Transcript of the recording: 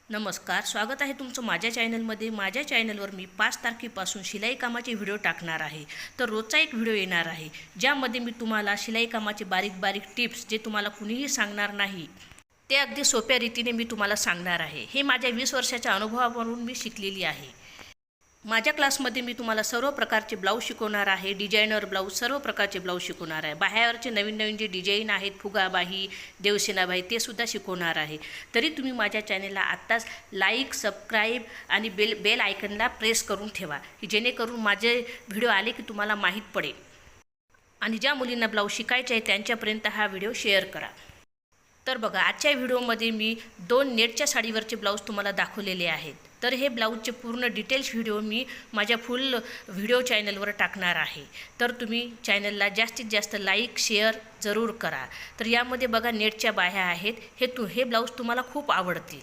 नमस्कार, स्वागत आहे तुमचं माझ्या चॅनलमध्ये। माझ्या चॅनलवर मी 5 तारखेपासून शिलाई कामाचे व्हिडिओ टाकणार आहे। तर रोजचा एक व्हिडिओ येणार आहे ज्यामध्ये मी तुम्हाला शिलाई कामाचे बारीक बारीक टिप्स जे तुम्हाला कुणीही सांगणार नाही ते अगदी सोप्या रीतीने मी तुम्हाला सांगणार आहे। हे माझ्या 20 वर्षाच्या अनुभवावरून मी शिकलेली आहे। माझ्या क्लासमध्ये मी तुम्हाला सर्व प्रकारचे ब्लाऊज शिकवणार आहे। डिझायनर ब्लाऊज, सर्व प्रकारचे ब्लाऊज शिकवणार आहे। बाह्यावरचे नवीन नवीन जे डिझाईन आहेत, फुगाबाही, देवसेनाबाही, ते सुद्धा शिकवणार आहे। तरी तुम्ही माझ्या चॅनलला आत्ताच लाईक, सबस्क्राईब आणि बेल आयकनला प्रेस करून ठेवा की जेणेकरून माझे व्हिडिओ आले की तुम्हाला माहीत पडेल। आणि ज्या मुलींना ब्लाऊज शिकायचे आहे त्यांच्यापर्यंत हा व्हिडिओ शेअर करा। तर बघा, आजच्या व्हिडिओमध्ये मी 2 नेटच्या साडीवरचे ब्लाऊज तुम्हाला दाखवलेले आहेत। तर हे ब्लाऊजचे पूर्ण डिटेल्स व्हिडिओ मी माझ्या फुल व्हिडिओ चॅनलवर टाकणार आहे। तर तुम्ही चॅनलला जास्तीत जास्त लाईक, शेअर जरूर करा। तर यामध्ये बघा नेटच्या बाह्या आहेत। हे ब्लाऊज तुम्हाला खूप आवडतील।